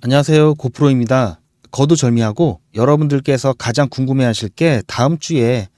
안녕하세요. 고프로입니다. 거두절미하고 여러분들께서 가장 궁금해하실 게 다음 주에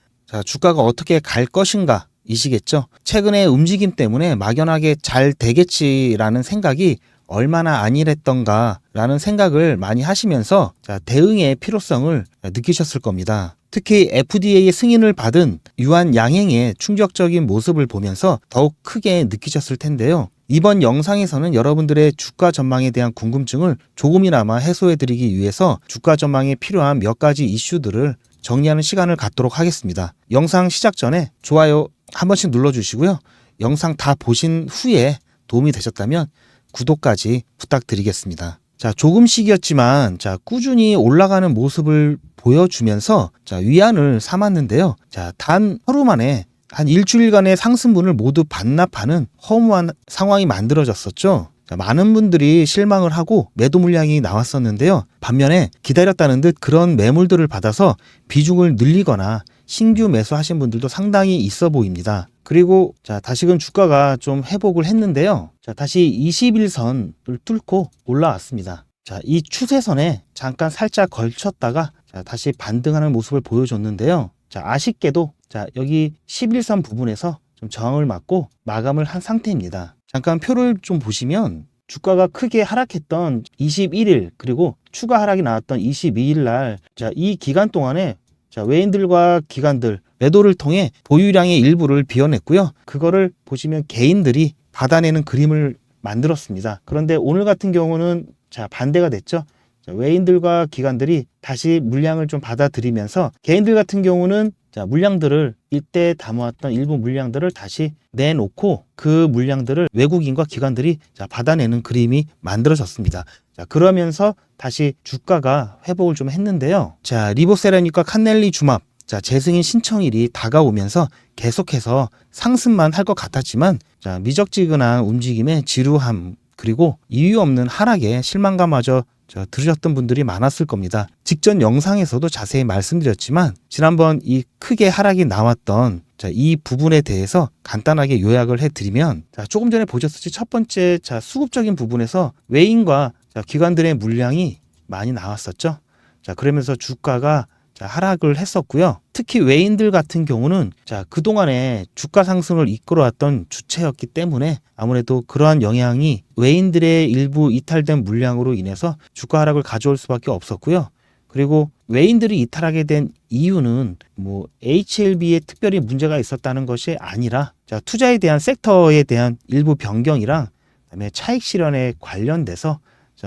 주가가 어떻게 갈 것인가 이시겠죠. 최근에 움직임 때문에 막연하게 잘 되겠지라는 생각이 얼마나 안일했던가 라는 생각을 많이 하시면서 대응의 필요성을 느끼셨을 겁니다. 특히 FDA의 승인을 받은 유한 양행의 충격적인 모습을 보면서 더욱 크게 느끼셨을 텐데요. 이번 영상에서는 여러분들의 주가 전망에 대한 궁금증을 조금이나마 해소해드리기 위해서 주가 전망에 필요한 몇 가지 이슈들을 정리하는 시간을 갖도록 하겠습니다. 영상 시작 전에 좋아요 한 번씩 눌러주시고요. 영상 다 보신 후에 도움이 되셨다면 구독까지 부탁드리겠습니다. 조금씩이었지만 꾸준히 올라가는 모습을 보여주면서 위안을 삼았는데요. 단 하루 만에 한 일주일간의 상승분을 모두 반납하는 허무한 상황이 만들어졌었죠. 많은 분들이 실망을 하고 매도 물량이 나왔었는데요. 반면에 기다렸다는 듯 그런 매물들을 받아서 비중을 늘리거나 신규 매수하신 분들도 상당히 있어 보입니다. 그리고 다시금 주가가 좀 회복을 했는데요. 다시 21선을 뚫고 올라왔습니다. 이 추세선에 잠깐 살짝 걸쳤다가 다시 반등하는 모습을 보여줬는데요. 아쉽게도 여기 11선 부분에서 좀 저항을 맞고 마감을 한 상태입니다. 잠깐 표를 좀 보시면 주가가 크게 하락했던 21일 그리고 추가 하락이 나왔던 22일 날 이 기간 동안에 외인들과 기관들 매도를 통해 보유량의 일부를 비워냈고요. 그거를 보시면 개인들이 받아내는 그림을 만들었습니다. 그런데 오늘 같은 경우는 반대가 됐죠. 외인들과 기관들이 다시 물량을 좀 받아들이면서 개인들 같은 경우는 물량들을 이때 담아왔던 일부 물량들을 다시 내놓고 그 물량들을 외국인과 기관들이 받아내는 그림이 만들어졌습니다. 그러면서 다시 주가가 회복을 좀 했는데요. 리보세라믹과 칸넬리 주맙 재승인 신청일이 다가오면서 계속해서 상승만 할 것 같았지만 미적지근한 움직임의 지루함 그리고 이유 없는 하락에 실망감마저 들으셨던 분들이 많았을 겁니다. 직전 영상에서도 자세히 말씀드렸지만 지난번 이 크게 하락이 나왔던 이 부분에 대해서 간단하게 요약을 해드리면 조금 전에 보셨듯이 첫 번째 수급적인 부분에서 외인과 기관들의 물량이 많이 나왔었죠. 그러면서 주가가 하락을 했었고요. 특히 외인들 같은 경우는 그동안에 주가 상승을 이끌어왔던 주체였기 때문에 아무래도 그러한 영향이 외인들의 일부 이탈된 물량으로 인해서 주가 하락을 가져올 수밖에 없었고요. 그리고 외인들이 이탈하게 된 이유는 HLB에 특별히 문제가 있었다는 것이 아니라 투자에 대한 섹터에 대한 일부 변경이랑 그다음에 차익 실현에 관련돼서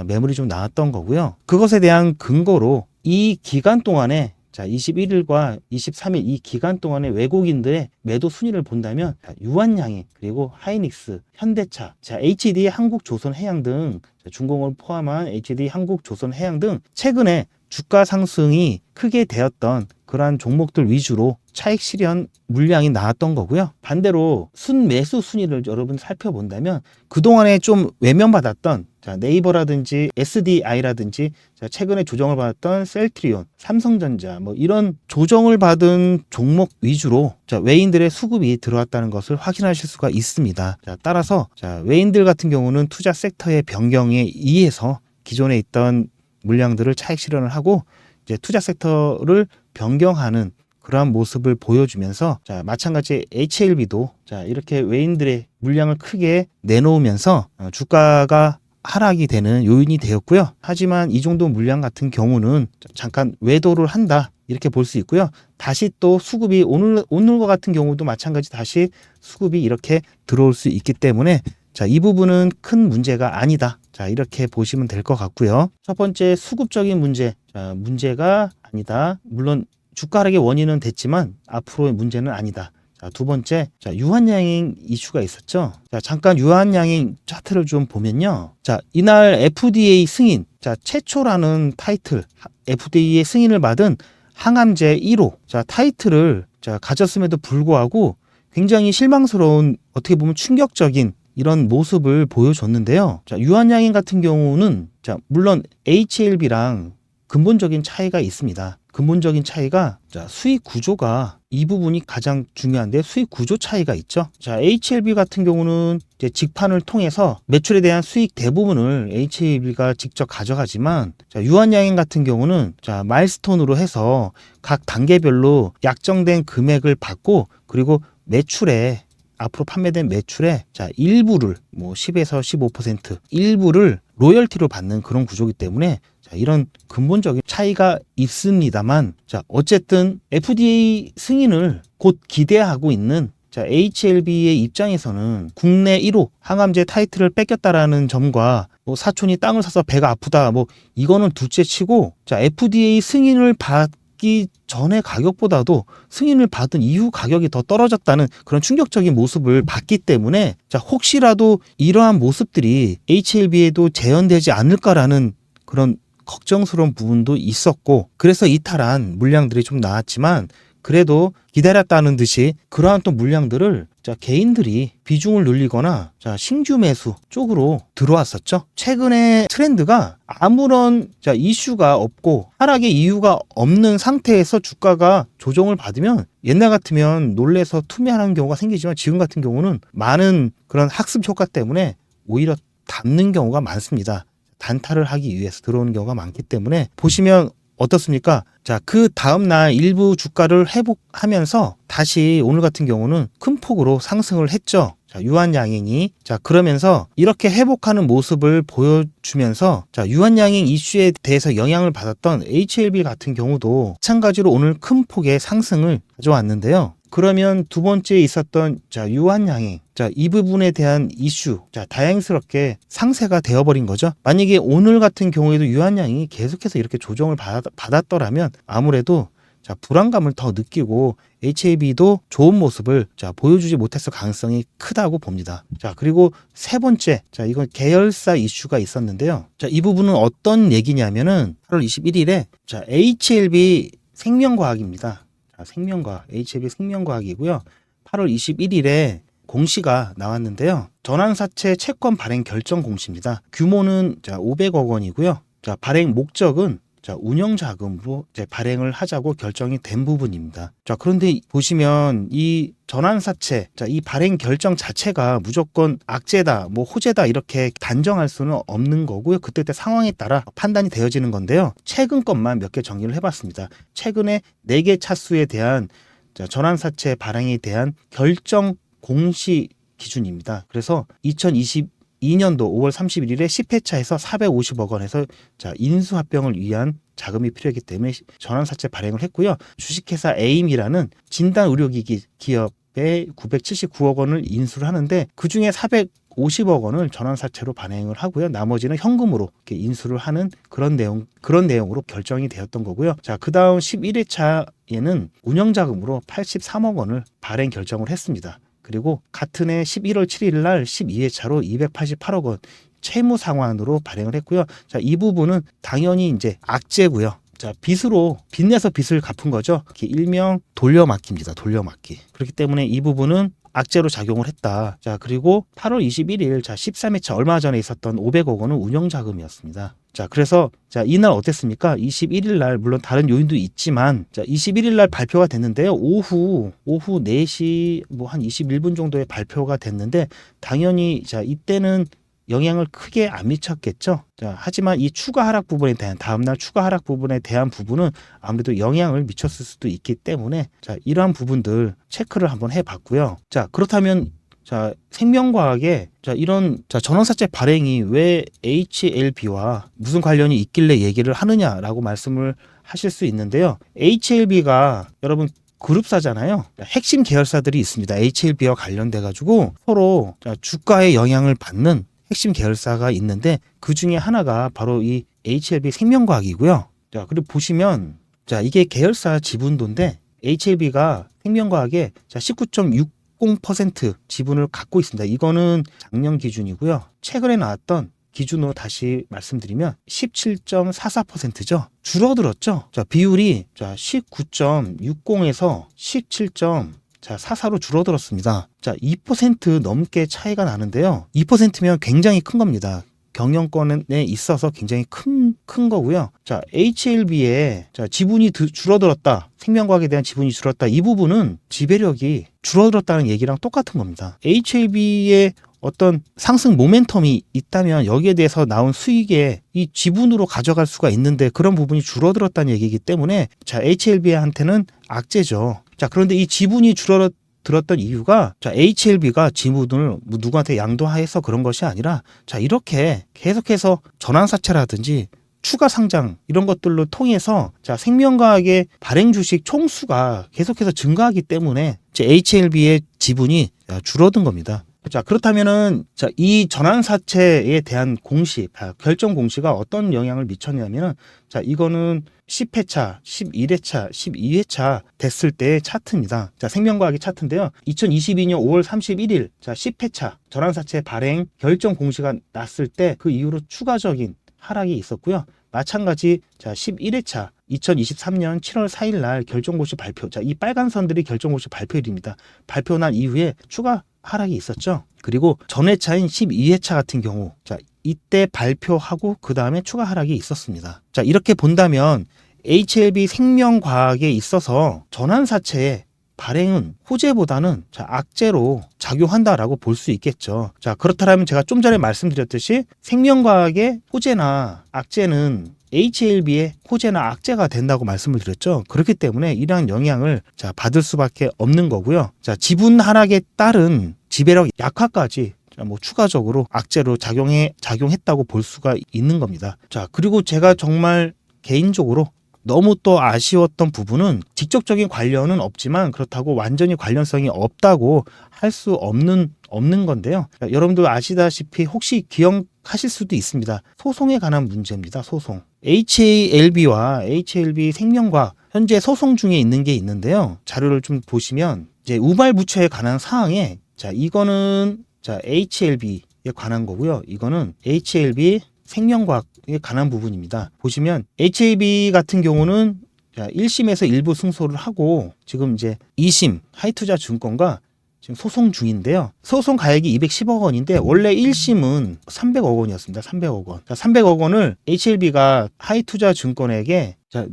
매물이 좀 나왔던 거고요. 그것에 대한 근거로 이 기간 동안에 21일과 23일 이 기간 동안의 외국인들의 매도 순위를 본다면 유한양행 그리고 하이닉스, 현대차, HD 한국조선해양 등 중공업을 포함한 HD 한국조선해양 등 최근에 주가 상승이 크게 되었던 그러한 종목들 위주로 차익 실현 물량이 나왔던 거고요. 반대로 순매수 순위를 여러분 살펴본다면 그동안에 좀 외면받았던 네이버라든지 SDI라든지 최근에 조정을 받았던 셀트리온, 삼성전자 이런 조정을 받은 종목 위주로 외인들의 수급이 들어왔다는 것을 확인하실 수가 있습니다. 따라서 외인들 같은 경우는 투자 섹터의 변경에 의해서 기존에 있던 물량들을 차익 실현을 하고 이제 투자 섹터를 변경하는 그러한 모습을 보여주면서 마찬가지 HLB도 이렇게 외인들의 물량을 크게 내놓으면서 주가가 하락이 되는 요인이 되었고요. 하지만 이 정도 물량 같은 경우는 잠깐 외도를 한다 이렇게 볼 수 있고요. 다시 또 수급이 오늘과 같은 경우도 마찬가지 다시 수급이 이렇게 들어올 수 있기 때문에 이 부분은 큰 문제가 아니다. 이렇게 보시면 될 것 같고요. 첫 번째 수급적인 문제, 문제가 아니다. 물론 주가 하락의 원인은 됐지만 앞으로의 문제는 아니다. 두 번째, 유한양행 이슈가 있었죠. 잠깐 유한양행 차트를 좀 보면요. 이날 FDA 승인, 최초라는 타이틀, FDA의 승인을 받은 항암제 1호, 타이틀을 가졌음에도 불구하고 굉장히 실망스러운 어떻게 보면 충격적인 이런 모습을 보여줬는데요. 유한양행 같은 경우는 물론 HLB랑 근본적인 차이가 있습니다. 근본적인 차이가 자, 수익 구조가 이 부분이 가장 중요한데 수익 구조 차이가 있죠. 자, HLB 같은 경우는 이제 직판을 통해서 매출에 대한 수익 대부분을 HLB가 직접 가져가지만 자, 유한양행 같은 경우는 자, 마일스톤으로 해서 각 단계별로 약정된 금액을 받고 그리고 매출에 앞으로 판매된 매출의 자, 일부를 뭐 10에서 15% 일부를 로열티로 받는 그런 구조이기 때문에 자, 이런 근본적인 차이가 있습니다만 자, 어쨌든 FDA 승인을 곧 기대하고 있는 자, HLB의 입장에서는 국내 1호 항암제 타이틀을 뺏겼다라는 점과 뭐 사촌이 땅을 사서 배가 아프다 뭐 이거는 둘째 치고 자, FDA 승인을 받기 전의 가격보다도 승인을 받은 이후 가격이 더 떨어졌다는 그런 충격적인 모습을 봤기 때문에 자, 혹시라도 이러한 모습들이 HLB에도 재현되지 않을까라는 그런 걱정스러운 부분도 있었고 그래서 이탈한 물량들이 좀 나왔지만 그래도 기다렸다는 듯이 그러한 또 물량들을 자, 개인들이 비중을 늘리거나 자, 신규 매수 쪽으로 들어왔었죠. 최근에 트렌드가 아무런 자, 이슈가 없고 하락의 이유가 없는 상태에서 주가가 조정을 받으면 옛날 같으면 놀래서 투매하는 경우가 생기지만 지금 같은 경우는 많은 그런 학습 효과 때문에 오히려 담는 경우가 많습니다. 단타를 하기 위해서 들어오는 경우가 많기 때문에 보시면 어떻습니까? 자, 그 다음날 일부 주가를 회복하면서 다시 오늘 같은 경우는 큰 폭으로 상승을 했죠. 자, 유한양행이 자, 그러면서 이렇게 회복하는 모습을 보여주면서 자, 유한양행 이슈에 대해서 영향을 받았던 HLB 같은 경우도 마찬가지로 오늘 큰 폭의 상승을 가져왔는데요. 그러면 두 번째 있었던 자, 유한양행 자, 이 부분에 대한 이슈 자, 다행스럽게 상쇄가 되어버린 거죠. 만약에 오늘 같은 경우에도 유한양행이 계속해서 이렇게 조정을 받았더라면 아무래도 자, 불안감을 더 느끼고 HAB도 좋은 모습을 자, 보여주지 못했을 가능성이 크다고 봅니다. 자, 그리고 세 번째, 자, 이건 계열사 이슈가 있었는데요. 자, 이 부분은 어떤 얘기냐면은 8월 21일에 자, HLB 생명과학입니다. 자, 생명과학, HLB 생명과학이고요. 8월 21일에 공시가 나왔는데요. 전환사채 채권 발행 결정 공시입니다. 규모는 자, 500억 원이고요. 자, 발행 목적은 자, 운영자금으로 이제 발행을 하자고 결정이 된 부분입니다. 자, 그런데 보시면 이 전환사채, 자, 이 발행 결정 자체가 무조건 악재다, 뭐 호재다 이렇게 단정할 수는 없는 거고요. 그때 상황에 따라 판단이 되어지는 건데요. 최근 것만 몇 개 정리를 해봤습니다. 최근에 4개 차수에 대한 자, 전환사채 발행에 대한 결정 공시 기준입니다. 그래서 2022년도 5월 31일에 10회차에서 450억 원에서 자, 인수합병을 위한 자금이 필요했기 때문에 전환사채 발행을 했고요. 주식회사 에임이라는 진단의료기기 기업에 979억 원을 인수를 하는데 그중에 450억 원을 전환사채로 발행을 하고요. 나머지는 현금으로 이렇게 인수를 하는 그런 내용으로 결정이 되었던 거고요. 자, 그 다음 11회차에는 운영자금으로 83억 원을 발행 결정을 했습니다. 그리고 같은 해 11월 7일 날 12회차로 288억 원 채무 상환으로 발행을 했고요. 자, 이 부분은 당연히 이제 악재고요. 자, 빚내서 빚을 갚은 거죠. 일명 돌려막기입니다. 돌려막기. 그렇기 때문에 이 부분은 악재로 작용을 했다. 자, 그리고 8월 21일 자, 13회차 얼마 전에 있었던 500억 원은 운영자금이었습니다. 자, 그래서 자, 이날 어땠습니까? 21일 날 물론 다른 요인도 있지만 자, 21일 날 발표가 됐는데요. 오후 4시 뭐 한 21분 정도에 발표가 됐는데 당연히 자, 이때는 영향을 크게 안 미쳤겠죠. 자, 하지만 이 추가 하락 부분에 대한 다음날 추가 하락 부분에 대한 부분은 아무래도 영향을 미쳤을 수도 있기 때문에 자, 이러한 부분들 체크를 한번 해봤고요. 자, 그렇다면 자, 생명과학에 자, 이런 자, 전환사채 발행이 왜 HLB와 무슨 관련이 있길래 얘기를 하느냐라고 말씀을 하실 수 있는데요. HLB가 여러분 그룹사잖아요. 핵심 계열사들이 있습니다. HLB와 관련돼 가지고 서로 자, 주가에 영향을 받는 핵심 계열사가 있는데 그 중에 하나가 바로 이 HLB 생명과학이고요. 자, 그리고 보시면 자, 이게 계열사 지분도인데 HLB가 생명과학에 자, 19.60% 지분을 갖고 있습니다. 이거는 작년 기준이고요. 최근에 나왔던 기준으로 다시 말씀드리면 17.44%죠. 줄어들었죠. 자, 비율이 자, 19.60에서 17.44로 줄어들었습니다. 자, 2% 넘게 차이가 나는데요. 2%면 굉장히 큰 겁니다. 경영권에 있어서 굉장히 큰 거고요. 자, HLB의 지분이 줄어들었다. 생명과학에 대한 지분이 줄었다. 이 부분은 지배력이 줄어들었다는 얘기랑 똑같은 겁니다. HLB의 어떤 상승 모멘텀이 있다면 여기에 대해서 나온 수익에 이 지분으로 가져갈 수가 있는데 그런 부분이 줄어들었다는 얘기이기 때문에 자, HLB한테는 악재죠. 자, 그런데 이 지분이 줄어들었던 이유가 자, HLB가 지분을 누구한테 양도해서 그런 것이 아니라 자, 이렇게 계속해서 전환사채라든지 추가 상장 이런 것들로 통해서 자, 생명과학의 발행 주식 총수가 계속해서 증가하기 때문에 HLB의 지분이 줄어든 겁니다. 자, 그렇다면은 자, 이 전환사채에 대한 공시, 결정 공시가 어떤 영향을 미쳤냐면은 자, 이거는 10회차, 11회차, 12회차 됐을 때의 차트입니다. 자, 생명과학의 차트인데요. 2022년 5월 31일 자, 10회차 전환사채 발행 결정 공시가 났을 때 그 이후로 추가적인 하락이 있었고요. 마찬가지 자, 11회차 2023년 7월 4일 날 결정고시 발표. 자, 이 빨간 선들이 결정고시 발표일입니다. 발표 난 이후에 추가 하락이 있었죠. 그리고 전회차인 12회차 같은 경우 자, 이때 발표하고 그 다음에 추가 하락이 있었습니다. 자, 이렇게 본다면 HLB 생명과학에 있어서 전환사채의 발행은 호재보다는 자, 악재로 작용한다라고 볼 수 있겠죠. 자, 그렇다면 제가 좀 전에 말씀드렸듯이 생명과학의 호재나 악재는 HLB의 호재나 악재가 된다고 말씀을 드렸죠. 그렇기 때문에 이러한 영향을 자, 받을 수밖에 없는 거고요. 자, 지분 하락에 따른 지배력 약화까지 뭐 추가적으로 악재로 작용했다고 볼 수가 있는 겁니다. 자, 그리고 제가 정말 개인적으로 너무 또 아쉬웠던 부분은 직접적인 관련은 없지만 그렇다고 완전히 관련성이 없다고 할 수 없는 건데요. 자, 여러분도 아시다시피 혹시 기억하실 수도 있습니다. 소송에 관한 문제입니다. 소송. HLB와 HLB 생명과학 현재 소송 중에 있는 게 있는데요. 자료를 좀 보시면 이제 우발부처에 관한 사항에 자, 이거는 자, HLB에 관한 거고요. 이거는 HLB 생명과학에 관한 부분입니다. 보시면 HLB 같은 경우는 자, 1심에서 일부 승소를 하고 지금 이제 2심 하이투자증권과 지금 소송 중인데요. 소송 가액이 210억 원인데 원래 1심은 300억 원이었습니다. 300억 원. 자, 300억 원을 HLB가 하이투자증권에게 자,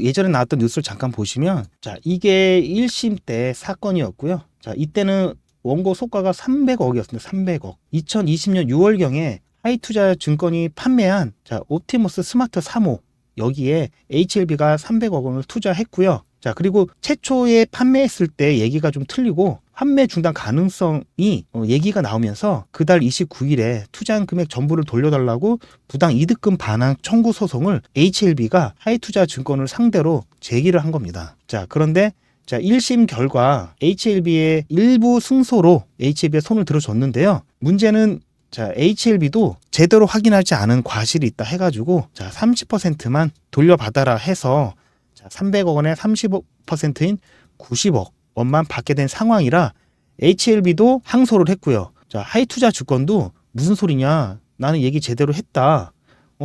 예전에 나왔던 뉴스를 잠깐 보시면 자, 이게 1심 때 사건이었고요. 자, 이때는 원고 소가가 300억이었습니다. 300억. 2020년 6월경에 하이투자증권이 판매한 자, 옵티머스 스마트 3호 여기에 HLB가 300억 원을 투자했고요. 자, 그리고 최초에 판매했을 때 얘기가 좀 틀리고 판매 중단 가능성이 얘기가 나오면서 그달 29일에 투자한 금액 전부를 돌려달라고 부당 이득금 반환 청구 소송을 HLB가 하이투자증권을 상대로 제기를 한 겁니다. 자, 그런데 자, 1심 결과 HLB의 일부 승소로 HLB에 손을 들어줬는데요. 문제는 자, HLB도 제대로 확인하지 않은 과실이 있다 해가지고 자, 30%만 돌려받아라 해서 자, 300억 원의 30%인 90억 원만 받게 된 상황이라 HLB도 항소를 했고요. 자, 하이투자증권도 무슨 소리냐? 나는 얘기 제대로 했다.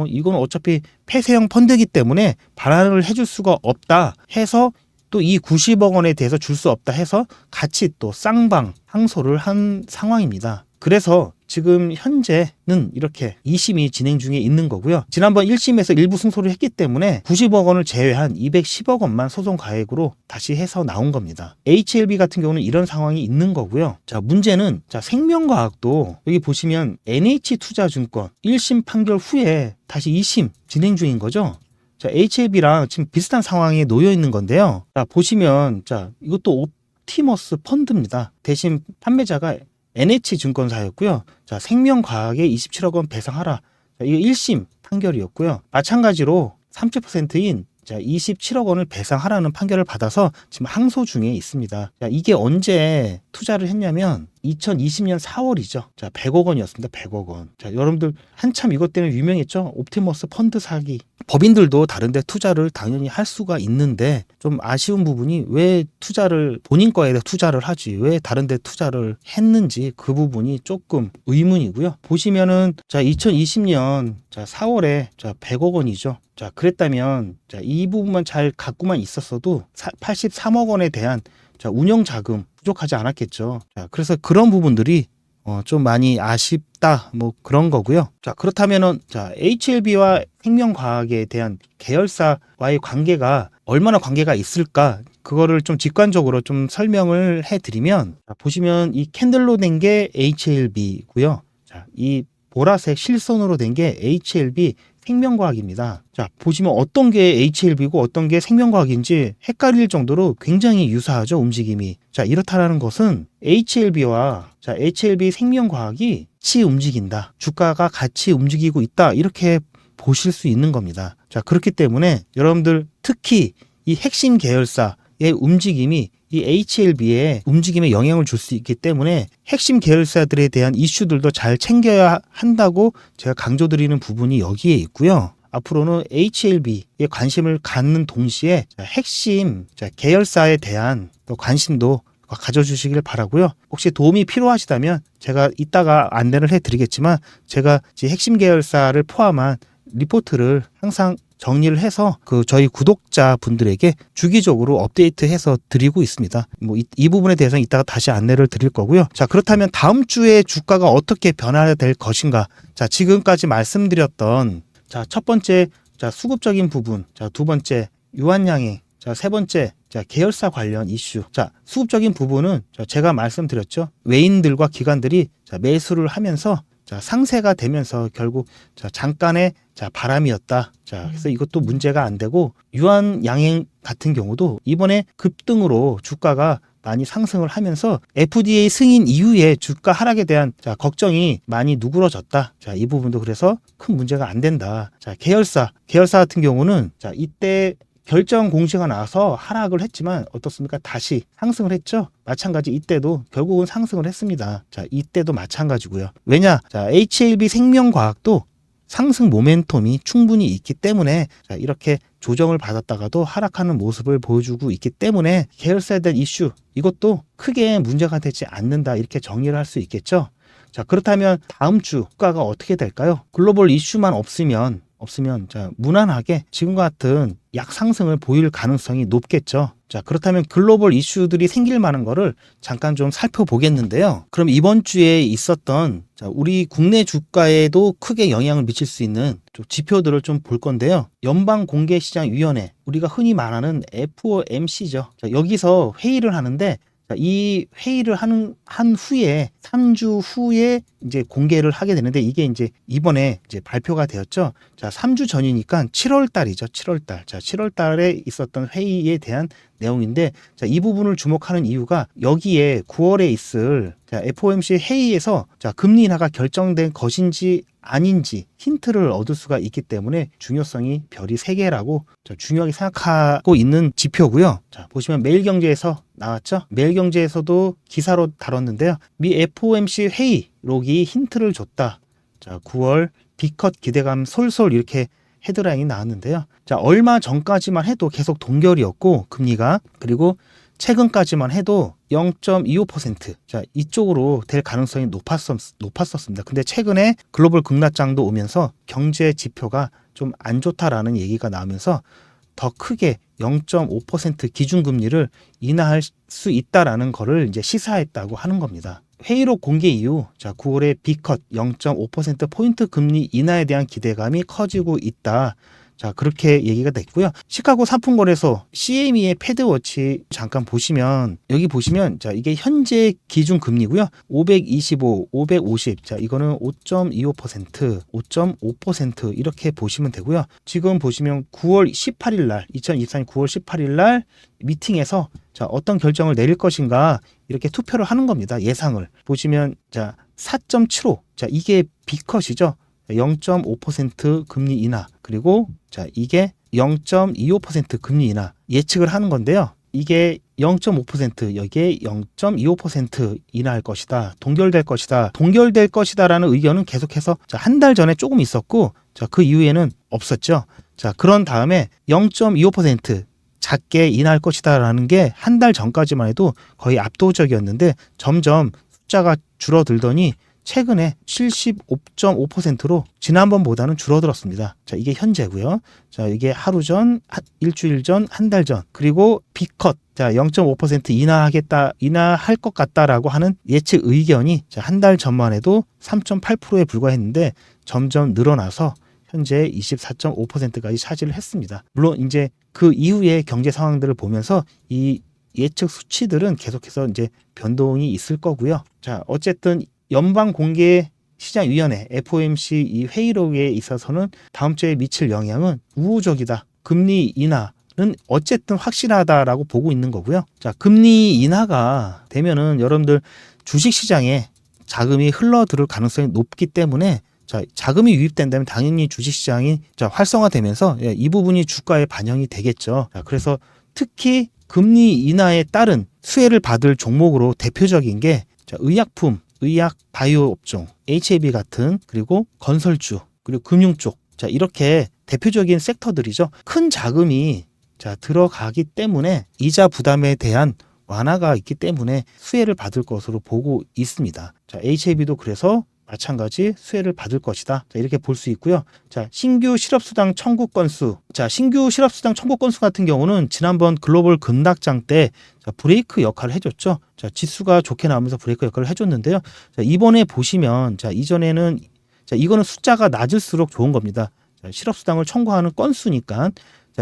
이건 어차피 폐쇄형 펀드이기 때문에 반환을 해줄 수가 없다 해서 또 이 90억 원에 대해서 줄 수 없다 해서 같이 또 쌍방 항소를 한 상황입니다. 그래서 지금 현재는 이렇게 2심이 진행 중에 있는 거고요. 지난번 1심에서 일부 승소를 했기 때문에 90억 원을 제외한 210억 원만 소송 가액으로 다시 해서 나온 겁니다. HLB 같은 경우는 이런 상황이 있는 거고요. 자, 문제는 자, 생명과학도 여기 보시면 NH투자증권 1심 판결 후에 다시 2심 진행 중인 거죠. 자, HLB랑 지금 비슷한 상황에 놓여 있는 건데요. 자, 보시면 자, 이것도 옵티머스 펀드입니다. 대신 판매자가 NH증권사였고요. 자, 생명과학에 27억 원 배상하라. 자, 이거 1심 판결이었고요. 마찬가지로 30%인 자, 27억 원을 배상하라는 판결을 받아서 지금 항소 중에 있습니다. 자, 이게 언제 투자를 했냐면 2020년 4월이죠. 자, 100억 원이었습니다. 100억 원. 자, 여러분들 한참 이것 때문에 유명했죠. 옵티머스 펀드 사기. 법인들도 다른데 투자를 당연히 할 수가 있는데 좀 아쉬운 부분이 왜 투자를 본인 거에 투자를 하지 왜 다른데 투자를 했는지 그 부분이 조금 의문이고요. 보시면은 자, 2020년 자, 4월에 자, 100억 원이죠. 자, 그랬다면 자, 이 부분만 잘 갖고만 있었어도 83억 원에 대한 자, 운영 자금 부족하지 않았겠죠. 자, 그래서 그런 부분들이 좀 많이 아쉽다 뭐 그런 거고요. 자, 그렇다면은 자, HLB와 생명과학에 대한 계열사와의 관계가 얼마나 관계가 있을까? 그거를 좀 직관적으로 좀 설명을 해드리면, 자, 보시면 이 캔들로 된 게 HLB고요. 자, 이 보라색 실선으로 된 게 HLB 생명과학입니다. 자, 보시면 어떤 게 HLB고 어떤 게 생명과학인지 헷갈릴 정도로 굉장히 유사하죠, 움직임이. 자, 이렇다라는 것은 HLB와 HLB 생명과학이 같이 움직인다. 주가가 같이 움직이고 있다. 이렇게 보실 수 있는 겁니다. 자, 그렇기 때문에 여러분들 특히 이 핵심 계열사의 움직임이 이 HLB의 움직임에 영향을 줄 수 있기 때문에 핵심 계열사들에 대한 이슈들도 잘 챙겨야 한다고 제가 강조드리는 부분이 여기에 있고요. 앞으로는 HLB에 관심을 갖는 동시에 핵심 계열사에 대한 관심도 가져주시길 바라고요. 혹시 도움이 필요하시다면 제가 이따가 안내를 해드리겠지만 제가 핵심 계열사를 포함한 리포트를 항상 정리를 해서 저희 구독자 분들에게 주기적으로 업데이트해서 드리고 있습니다. 뭐 이 부분에 대해서는 이따가 다시 안내를 드릴 거고요. 자, 그렇다면 다음 주에 주가가 어떻게 변화될 것인가? 자, 지금까지 말씀드렸던 첫 번째 수급적인 부분, 두 번째 유한양행, 세 번째 계열사 관련 이슈. 수급적인 부분은 제가 말씀드렸죠. 외인들과 기관들이 매수를 하면서 상세가 되면서 결국 잠깐의 바람이었다. 그래서 이것도 문제가 안 되고, 유한 양행 같은 경우도 이번에 급등으로 주가가 많이 상승을 하면서 FDA 승인 이후에 주가 하락에 대한 걱정이 많이 누그러졌다. 이 부분도 그래서 큰 문제가 안 된다. 계열사 같은 경우는 이때 결정 공시가 나와서 하락을 했지만 어떻습니까? 다시 상승을 했죠. 마찬가지 이때도 결국은 상승을 했습니다. 이때도 마찬가지고요. 왜냐? HLB 생명과학도 상승 모멘텀이 충분히 있기 때문에 이렇게 조정을 받았다가도 하락하는 모습을 보여주고 있기 때문에 계열사에 대한 이슈, 이것도 크게 문제가 되지 않는다, 이렇게 정리를 할 수 있겠죠. 그렇다면 다음 주 주가가 어떻게 될까요? 글로벌 이슈만 없으면 무난하게 지금 같은 약상승을 보일 가능성이 높겠죠. 그렇다면 글로벌 이슈들이 생길 만한 거를 잠깐 좀 살펴보겠는데요. 그럼 이번 주에 있었던 우리 국내 주가에도 크게 영향을 미칠 수 있는 지표들을 좀 볼 건데요. 연방공개시장위원회, 우리가 흔히 말하는 FOMC죠. 여기서 회의를 하는데, 이 회의를 한 후에 3주 후에 이제 공개를 하게 되는데, 이게 이제 이번에 이제 발표가 되었죠. 3주 전이니까 7월 달이죠. 7월 달. 7월 달에 있었던 회의에 대한 내용인데, 이 부분을 주목하는 이유가 여기에 9월에 있을 FOMC 회의에서 금리 인하가 결정된 것인지 아닌지 힌트를 얻을 수가 있기 때문에 중요성이 별이 3개라고 중요하게 생각하고 있는 지표고요. 보시면 매일경제에서 나왔죠. 매일경제에서도 기사로 다뤘는데요. 미 FOMC 회의록이 힌트를 줬다. 9월 B컷 기대감 솔솔, 이렇게 헤드라인이 나왔는데요. 얼마 전까지만 해도 계속 동결이었고 금리가, 그리고 최근까지만 해도 0.25% 이쪽으로 될 가능성이 높았었습니다. 근데 최근에 글로벌 급락장도 오면서 경제 지표가 좀 안 좋다라는 얘기가 나오면서 더 크게 0.5% 기준금리를 인하할 수 있다라는 거를 이제 시사했다고 하는 겁니다. 회의록 공개 이후 9월에 B컷 0.5%포인트 금리 인하에 대한 기대감이 커지고 있다. 그렇게 얘기가 됐고요. 시카고 상품거래소 CME의 패드워치 잠깐 보시면, 여기 보시면 이게 현재 기준 금리고요. 525, 550. 이거는 5.25%, 5.5% 이렇게 보시면 되고요. 지금 보시면 9월 18일 날, 2024년 9월 18일 날 미팅에서 어떤 결정을 내릴 것인가, 이렇게 투표를 하는 겁니다. 예상을 보시면 4.75. 이게 B컷이죠. 0.5% 금리 인하, 그리고 이게 0.25% 금리 인하 예측을 하는 건데요. 이게 0.5%, 여기에 0.25% 인하할 것이다, 동결될 것이다라는 의견은 계속해서 한 달 전에 조금 있었고, 그 이후에는 없었죠. 그런 다음에 0.25% 작게 인하할 것이다라는 게 한 달 전까지만 해도 거의 압도적이었는데 점점 숫자가 줄어들더니 최근에 75.5%로 지난번보다는 줄어들었습니다. 자, 이게 현재고요. 자, 이게 하루 전, 일주일 전, 한 달 전, 그리고 B컷, 자, 0.5% 인하할 것 같다라고 하는 예측 의견이 한 달 전만 해도 3.8%에 불과했는데 점점 늘어나서 현재 24.5%까지 차지를 했습니다. 물론 이제 그 이후의 경제 상황들을 보면서 이 예측 수치들은 계속해서 이제 변동이 있을 거고요. 자, 어쨌든 연방공개시장위원회 FOMC 이 회의록에 있어서는 다음 주에 미칠 영향은 우호적이다. 금리 인하는 어쨌든 확실하다라고 보고 있는 거고요. 자, 금리 인하가 되면은 여러분들 주식시장에 자금이 흘러들을 가능성이 높기 때문에 자, 자금이 유입된다면 당연히 주식시장이 활성화되면서 이 부분이 주가에 반영이 되겠죠. 자, 그래서 특히 금리 인하에 따른 수혜를 받을 종목으로 대표적인 게 의약품, 의약 바이오 업종, HAB 같은 그리고 건설주, 그리고 금융 쪽. 자, 이렇게 대표적인 섹터들이죠. 큰 자금이 들어가기 때문에 이자 부담에 대한 완화가 있기 때문에 수혜를 받을 것으로 보고 있습니다. 자, HAB도 그래서 마찬가지 수혜를 받을 것이다. 자, 이렇게 볼 수 있고요. 자, 신규 실업수당 청구 건수. 자, 신규 실업수당 청구 건수 같은 경우는 지난번 글로벌 급락장 때 브레이크 역할을 해줬죠. 자, 지수가 좋게 나오면서 브레이크 역할을 해줬는데요. 자, 이번에 보시면 이전에는 이거는 숫자가 낮을수록 좋은 겁니다. 자, 실업수당을 청구하는 건수니까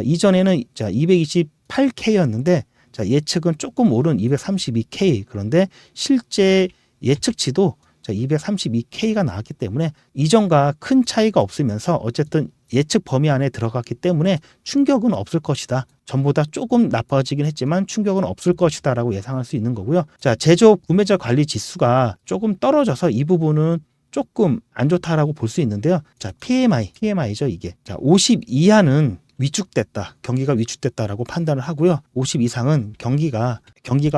이전에는 228K였는데 예측은 조금 오른 232K. 그런데 실제 예측치도 232K가 나왔기 때문에 이전과 큰 차이가 없으면서 어쨌든 예측 범위 안에 들어갔기 때문에 충격은 없을 것이다. 전보다 조금 나빠지긴 했지만 충격은 없을 것이다 라고 예상할 수 있는 거고요. 자, 제조업 구매자 관리 지수가 조금 떨어져서 이 부분은 조금 안 좋다라고 볼 수 있는데요. 자, PMI죠, 이게. 자, 50 이하는 위축됐다. 경기가 위축됐다라고 판단을 하고요. 50 이상은 경기가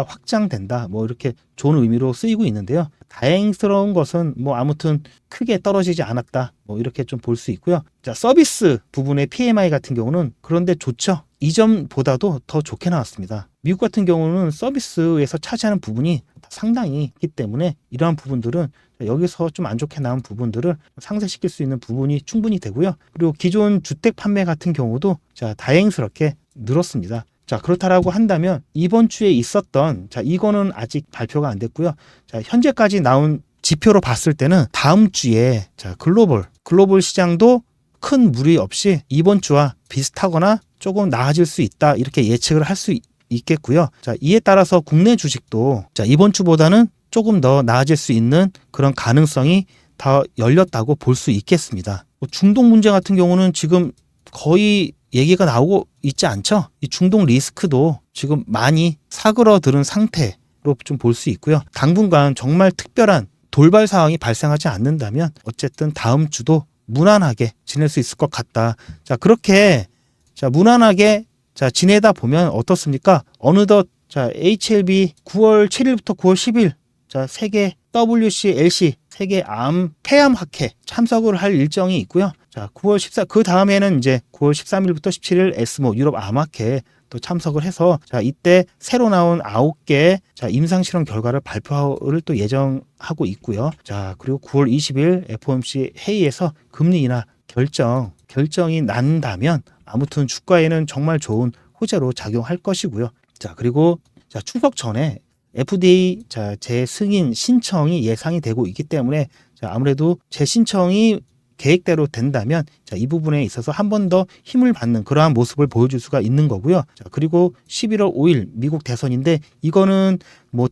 확장된다. 뭐 이렇게 좋은 의미로 쓰이고 있는데요. 다행스러운 것은 아무튼 크게 떨어지지 않았다. 이렇게 좀 볼 수 있고요. 자, 서비스 부분의 PMI 같은 경우는 그런데 좋죠. 이전보다도 더 좋게 나왔습니다. 미국 같은 경우는 서비스에서 차지하는 부분이 상당히 있기 때문에 이러한 부분들은 여기서 좀 안 좋게 나온 부분들을 상쇄시킬 수 있는 부분이 충분히 되고요. 그리고 기존 주택 판매 같은 경우도 다행스럽게 늘었습니다. 자, 그렇다라고 한다면 이번 주에 있었던 이거는 아직 발표가 안 됐고요. 자, 현재까지 나온 지표로 봤을 때는 다음 주에 글로벌 시장도 큰 무리 없이 이번 주와 비슷하거나 조금 나아질 수 있다. 이렇게 예측을 할 수 있겠고요. 자, 이에 따라서 국내 주식도 이번 주보다는 조금 더 나아질 수 있는 그런 가능성이 더 열렸다고 볼 수 있겠습니다. 중동 문제 같은 경우는 지금 거의 얘기가 나오고 있지 않죠? 이 중동 리스크도 지금 많이 사그러드는 상태로 좀 볼 수 있고요. 당분간 정말 특별한 돌발 상황이 발생하지 않는다면 어쨌든 다음 주도 무난하게 지낼 수 있을 것 같다. 자, 그렇게 무난하게 지내다 보면 어떻습니까? 어느덧 HLB 9월 7일부터 9월 10일 세계 WC, LC 세계 폐암학회 참석을 할 일정이 있고요. 자, 9월 14, 그 다음에는 이제 9월 13일부터 17일 에스모 유럽 암학회 또 참석을 해서 이때 새로 나온 9개 임상 실험 결과를 발표를 또 예정하고 있고요. 자, 그리고 9월 20일 FOMC 회의에서 금리 인하 결정이 난다면 아무튼 주가에는 정말 좋은 호재로 작용할 것이고요. 자, 그리고 추석 전에 FDA 재승인 신청이 예상이 되고 있기 때문에 아무래도 재신청이 계획대로 된다면 이 부분에 있어서 한 번 더 힘을 받는 그러한 모습을 보여줄 수가 있는 거고요. 자, 그리고 11월 5일 미국 대선인데 이거는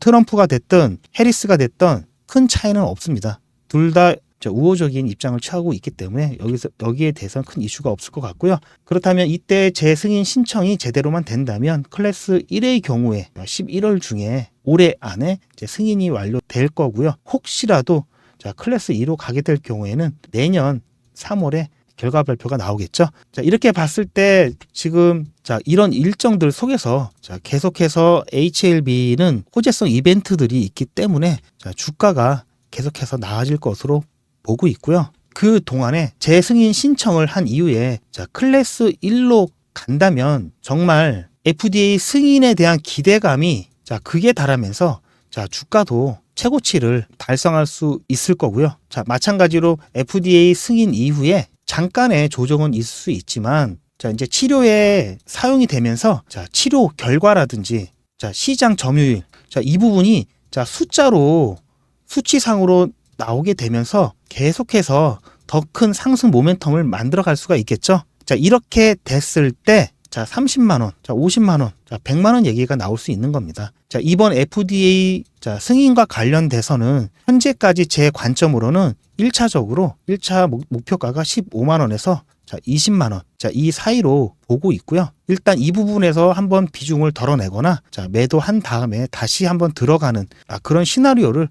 트럼프가 됐든 해리스가 됐든 큰 차이는 없습니다. 둘 다 우호적인 입장을 취하고 있기 때문에 여기에 대해서는 큰 이슈가 없을 것 같고요. 그렇다면 이때 재승인 신청이 제대로만 된다면 클래스 1의 경우에 11월 중에 올해 안에 승인이 완료될 거고요. 혹시라도 클래스 2로 가게 될 경우에는 내년 3월에 결과 발표가 나오겠죠. 자, 이렇게 봤을 때 지금 이런 일정들 속에서 계속해서 HLB는 호재성 이벤트들이 있기 때문에 주가가 계속해서 나아질 것으로 보고 있고요. 그 동안에 재승인 신청을 한 이후에 클래스 1로 간다면 정말 FDA 승인에 대한 기대감이 극에 달하면서 주가도 최고치를 달성할 수 있을 거고요. 자, 마찬가지로 FDA 승인 이후에 잠깐의 조정은 있을 수 있지만, 자, 이제 치료에 사용이 되면서, 자, 치료 결과라든지, 자, 시장 점유율, 자, 이 부분이, 자, 숫자로, 수치상으로 나오게 되면서 계속해서 더 큰 상승 모멘텀을 만들어 갈 수가 있겠죠. 자, 이렇게 됐을 때, 자, 30만원, 자, 50만원, 자, 100만원 얘기가 나올 수 있는 겁니다. 자, 이번 FDA, 자, 승인과 관련돼서는 현재까지 제 관점으로는 1차적으로 1차 목표가가 15만원에서 자, 20만원. 자, 이 사이로 보고 있고요. 일단 이 부분에서 한번 비중을 덜어내거나, 자, 매도한 다음에 다시 한번 들어가는, 그런 시나리오를,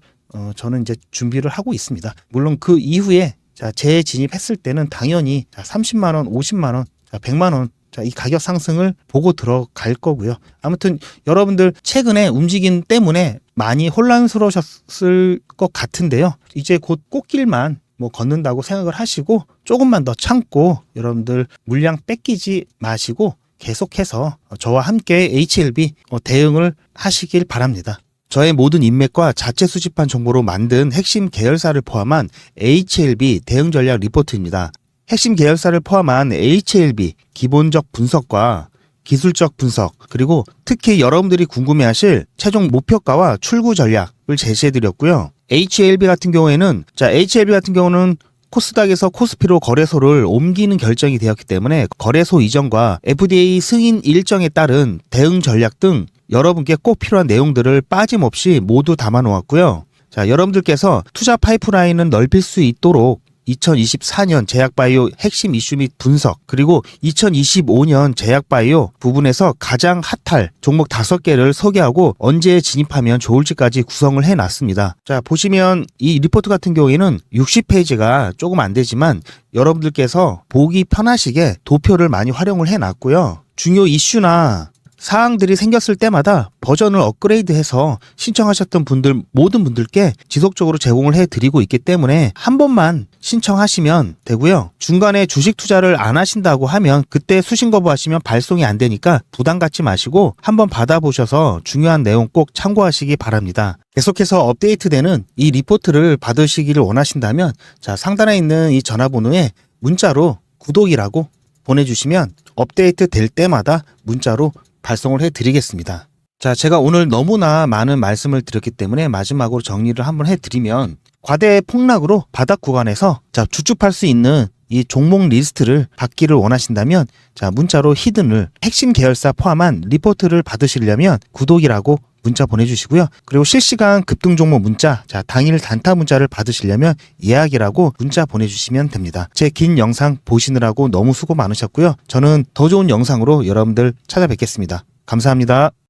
저는 이제 준비를 하고 있습니다. 물론 그 이후에, 자, 재진입했을 때는 당연히, 자, 30만원, 50만원, 자, 100만원, 자, 이 가격 상승을 보고 들어갈 거고요. 아무튼 여러분들 최근에 움직임 때문에 많이 혼란스러우셨을 것 같은데요. 이제 곧 꽃길만 걷는다고 생각을 하시고 조금만 더 참고 여러분들 물량 뺏기지 마시고 계속해서 저와 함께 HLB 대응을 하시길 바랍니다. 저의 모든 인맥과 자체 수집한 정보로 만든 핵심 계열사를 포함한 HLB 대응 전략 리포트입니다. 핵심 계열사를 포함한 HLB 기본적 분석과 기술적 분석, 그리고 특히 여러분들이 궁금해하실 최종 목표가와 출구 전략을 제시해드렸고요. HLB 같은 경우는 코스닥에서 코스피로 거래소를 옮기는 결정이 되었기 때문에 거래소 이전과 FDA 승인 일정에 따른 대응 전략 등 여러분께 꼭 필요한 내용들을 빠짐없이 모두 담아 놓았고요. 자, 여러분들께서 투자 파이프라인을 넓힐 수 있도록 2024년 제약바이오 핵심 이슈 및 분석, 그리고 2025년 제약바이오 부분에서 가장 핫할 종목 5개를 소개하고 언제 진입하면 좋을지까지 구성을 해놨습니다. 자, 보시면 이 리포트 같은 경우에는 60페이지가 조금 안 되지만 여러분들께서 보기 편하시게 도표를 많이 활용을 해놨고요. 중요 이슈나 사항들이 생겼을 때마다 버전을 업그레이드해서 신청하셨던 분들 모든 분들께 지속적으로 제공을 해드리고 있기 때문에 한 번만 신청하시면 되고요. 중간에 주식 투자를 안 하신다고 하면 그때 수신 거부하시면 발송이 안 되니까 부담 갖지 마시고 한번 받아보셔서 중요한 내용 꼭 참고하시기 바랍니다. 계속해서 업데이트되는 이 리포트를 받으시기를 원하신다면, 자, 상단에 있는 이 전화번호에 문자로 구독이라고 보내주시면 업데이트 될 때마다 문자로 발송을 해드리겠습니다. 자, 제가 오늘 너무나 많은 말씀을 드렸기 때문에 마지막으로 정리를 한번 해드리면, 과대 폭락으로 바닥 구간에서 자, 주춤할 수 있는 이 종목 리스트를 받기를 원하신다면, 자, 문자로 히든을 핵심 계열사 포함한 리포트를 받으시려면 구독이라고 문자 보내주시고요. 그리고 실시간 급등 종목 문자, 자, 당일 단타 문자를 받으시려면 예약이라고 문자 보내주시면 됩니다. 제 긴 영상 보시느라고 너무 수고 많으셨고요. 저는 더 좋은 영상으로 여러분들 찾아뵙겠습니다. 감사합니다.